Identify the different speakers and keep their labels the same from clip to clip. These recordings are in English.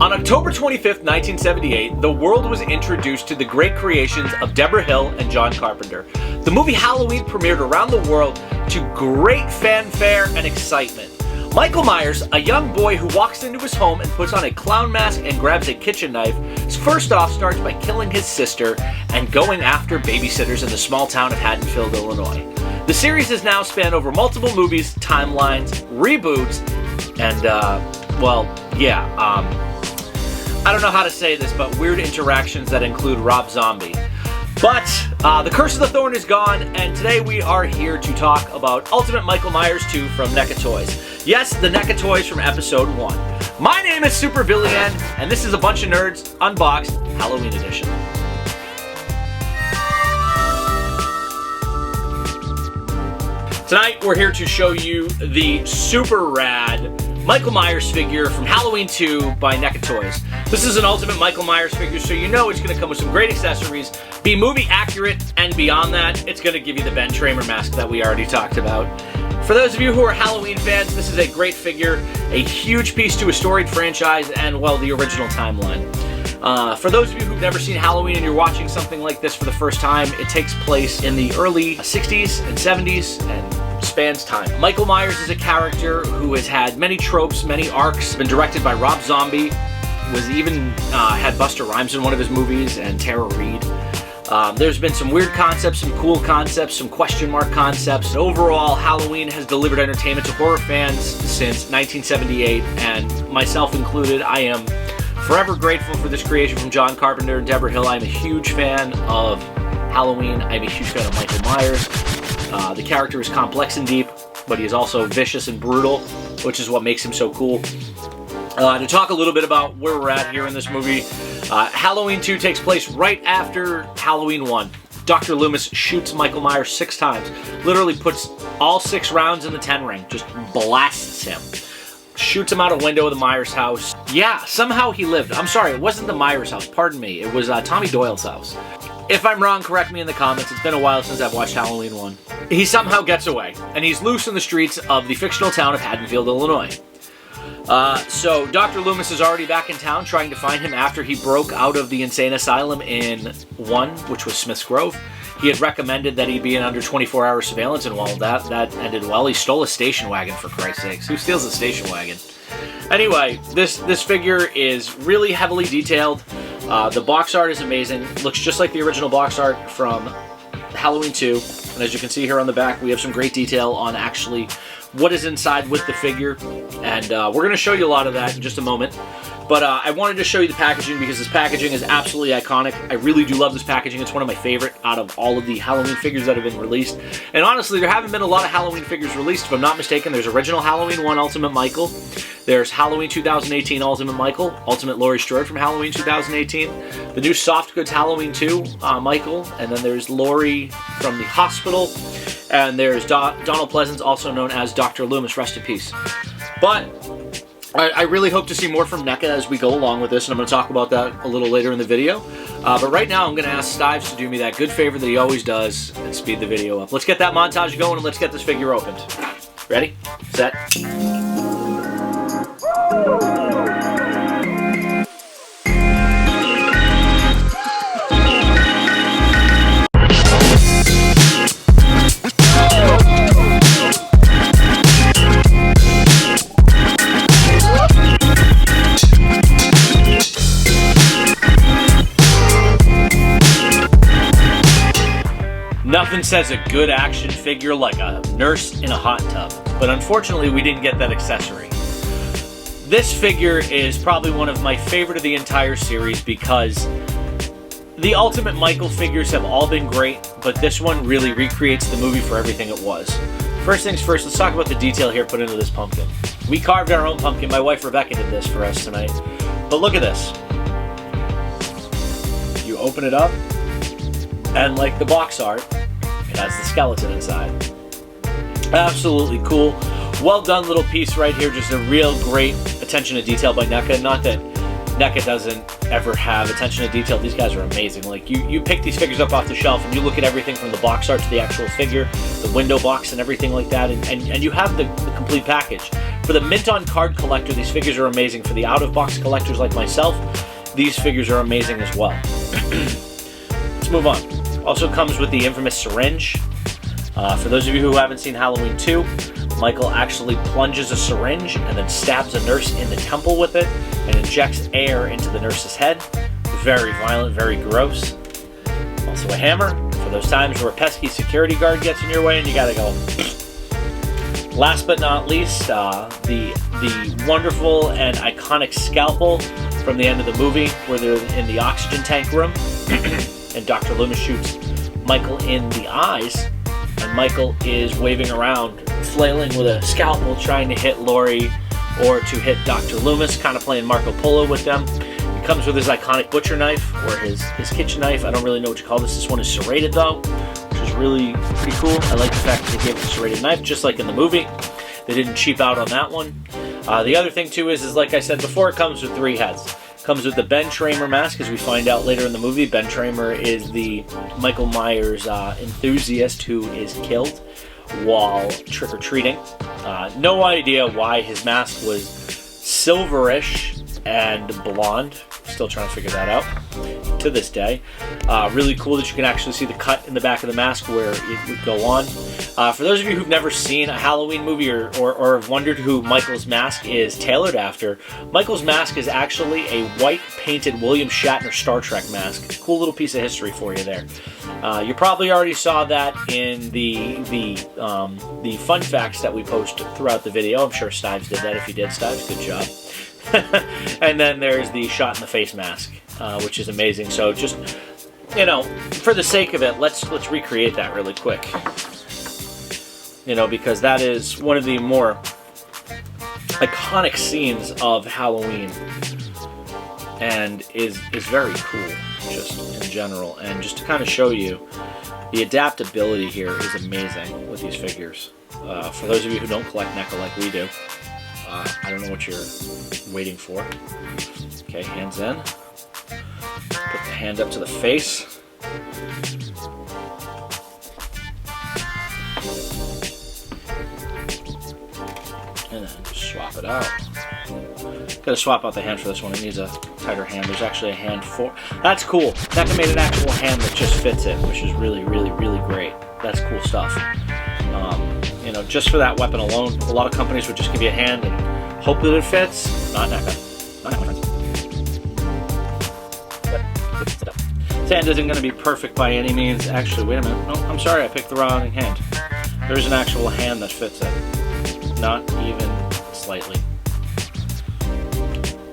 Speaker 1: On October 25th, 1978, the world was introduced to the great creations of Deborah Hill and John Carpenter. The movie Halloween premiered around the world to great fanfare and excitement. Michael Myers, a young boy who walks into his home and puts on a clown mask and grabs a kitchen knife, first off starts by killing his sister and going after babysitters in the small town of Haddonfield, Illinois. The series has now spanned over multiple movies, timelines, reboots, and, I don't know how to say this, but weird interactions that include Rob Zombie. But the Curse of the Thorn is gone, and today we are here to talk about Ultimate Michael Myers 2 from NECA Toys. Yes, the NECA Toys from Episode 1. My name is Super Villian, and this is a bunch of nerds Unboxed Halloween Edition. Tonight we're here to show you the super rad Michael Myers figure from Halloween 2 by NECA Toys. This is an Ultimate Michael Myers figure, so you know it's going to come with some great accessories, be movie accurate, and beyond that, it's going to give you the Ben Tramer mask that we already talked about. For those of you who are Halloween fans, this is a great figure, a huge piece to a storied franchise, and, well, the original timeline. For those of you who've never seen Halloween and you're watching something like this for the first time, it takes place in the early 60s and 70s and spans time. Michael Myers is a character who has had many tropes, many arcs, been directed by Rob Zombie, was even had Busta Rhymes in one of his movies, and Tara Reid. There's been some weird concepts, some cool concepts, some question mark concepts. Overall, Halloween has delivered entertainment to horror fans since 1978, and myself included. I am forever grateful for this creation from John Carpenter and Deborah Hill. I'm a huge fan of Halloween. I'm a huge fan of Michael Myers. The character is complex and deep, but he is also vicious and brutal, which is what makes him so cool. To talk a little bit about where we're at here in this movie, Halloween 2 takes place right after Halloween 1. Dr. Loomis shoots Michael Myers 6 times, literally puts all 6 rounds in the 10 ring, just blasts him. Shoots him out a window of the Myers house. Yeah, somehow he lived. I'm sorry, it wasn't the Myers house, pardon me. It was Tommy Doyle's house. If I'm wrong, correct me in the comments. It's been a while since I've watched Halloween 1. He somehow gets away, and he's loose in the streets of the fictional town of Haddonfield, Illinois. So Dr. Loomis is already back in town trying to find him after he broke out of the insane asylum in 1, which was Smith's Grove. He had recommended that he be in under 24-hour surveillance, and while that ended well, he stole a station wagon, for Christ's sakes. Who steals a station wagon? Anyway, this figure is really heavily detailed. The box art is amazing. Looks just like the original box art from Halloween 2. And as you can see here on the back, we have some great detail on actually what is inside with the figure. And we're going to show you a lot of that in just a moment. But I wanted to show you the packaging because this packaging is absolutely iconic. I really do love this packaging. It's one of my favorite out of all of the Halloween figures that have been released. And honestly, there haven't been a lot of Halloween figures released. If I'm not mistaken, there's original Halloween 1 Ultimate Michael. There's Halloween 2018 Ultimate Michael, Ultimate Laurie Strode from Halloween 2018. The new Soft Goods Halloween 2 Michael. And then there's Laurie from the hospital. And there's Donald Pleasance, also known as Dr. Loomis, rest in peace. But I really hope to see more from NECA as we go along with this, and I'm going to talk about that a little later in the video. But right now, I'm going to ask Styves to do me that good favor that he always does and speed the video up. Let's get that montage going, and let's get this figure opened. Ready? Set. Nothing says a good action figure like a nurse in a hot tub, but unfortunately we didn't get that accessory. This figure is probably one of my favorite of the entire series because the Ultimate Michael figures have all been great, but this one really recreates the movie for everything it was. First things first, let's talk about the detail here put into this pumpkin. We carved our own pumpkin. My wife Rebecca did this for us tonight. But look at this. You open it up, and like the box art, it has the skeleton inside. Absolutely cool. Well done little piece right here. Just a real great attention to detail by NECA. Not that NECA doesn't ever have attention to detail, these guys are amazing. Like, you pick these figures up off the shelf and you look at everything from the box art to the actual figure, the window box and everything like that, and you have the complete package. For the mint on card collector, these figures are amazing. For the out-of-box collectors like myself, these figures are amazing as well. Let's move on. Also comes with the infamous syringe. For those of you who haven't seen Halloween 2, Michael actually plunges a syringe and then stabs a nurse in the temple with it and injects air into the nurse's head. Very violent, very gross. Also a hammer for those times where a pesky security guard gets in your way and you gotta go. Last but not least, the wonderful and iconic scalpel from the end of the movie where they're in the oxygen tank room and Dr. Loomis shoots Michael in the eyes, and Michael is waving around, flailing with a scalpel, trying to hit Laurie or to hit Dr. Loomis, kind of playing Marco Polo with them. He comes with his iconic butcher knife, or his kitchen knife. I don't really know what you call this. This one is serrated though, which is really pretty cool. I like the fact that they gave it a serrated knife, just like in the movie. They didn't cheap out on that one. The other thing too is like I said before, it comes with 3 heads. Comes with the Ben Tramer mask, as we find out later in the movie. Ben Tramer is the Michael Myers enthusiast who is killed while trick-or-treating. No idea why his mask was silverish and blonde. Still trying to figure that out to this day. Really cool that you can actually see the cut in the back of the mask where it would go on. For those of you who've never seen a Halloween movie or have wondered who Michael's mask is tailored after, Michael's mask is actually a white painted William Shatner Star Trek mask. Cool little piece of history for you there. You probably already saw that in the fun facts that we post throughout the video. I'm sure Styves did that. If you did, Styves, good job. And then there's the shot in the face mask, which is amazing. So just, you know, for the sake of it, let's recreate that really quick. You know, because that is one of the more iconic scenes of Halloween, and is very cool just in general. And just to kind of show you, the adaptability here is amazing with these figures. For those of you who don't collect NECA like we do, I don't know what you're waiting for. Okay, hands in. Put the hand up to the face. And then swap it out. Gotta swap out the hand for this one. It needs a tighter hand. There's actually a hand for... That's cool. NECA made an actual hand that just fits it, which is really, really, really great. That's cool stuff. You know, just for that weapon alone, a lot of companies would just give you a hand and hope that it fits. Not NECA. Not NECA, friends. This hand isn't going to be perfect by any means. Actually, wait a minute. No, I'm sorry, I picked the wrong hand. There's an actual hand that fits it. Not even slightly.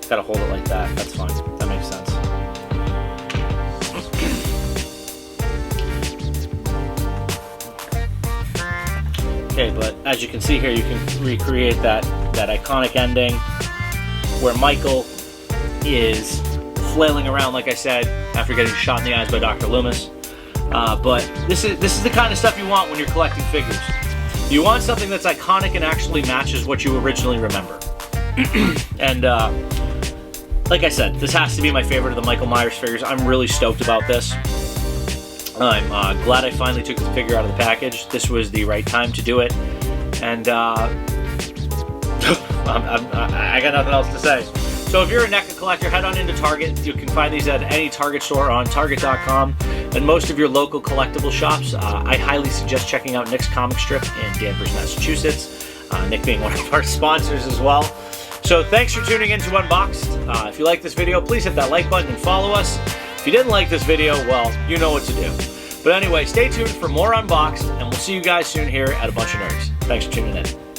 Speaker 1: Gotta hold it like that. That's fine. That makes sense. Okay, but as you can see here, you can recreate that iconic ending where Michael is flailing around, like I said, after getting shot in the eyes by Dr. Loomis. But this is the kind of stuff you want when you're collecting figures. You want something that's iconic and actually matches what you originally remember. And like I said, this has to be my favorite of the Michael Myers figures. I'm really stoked about this. I'm glad I finally took the figure out of the package. This was the right time to do it. And I got nothing else to say. So if you're a NECA collector, head on into Target. You can find these at any Target store on Target.com and most of your local collectible shops. I highly suggest checking out Nick's Comic Strip in Danvers, Massachusetts. Nick being one of our sponsors as well. So thanks for tuning in to Unboxd. If you like this video, please hit that like button and follow us. If you didn't like this video, well, you know what to do. But anyway, stay tuned for more Unboxd, and we'll see you guys soon here at A Bunch of Nerds. Thanks for tuning in.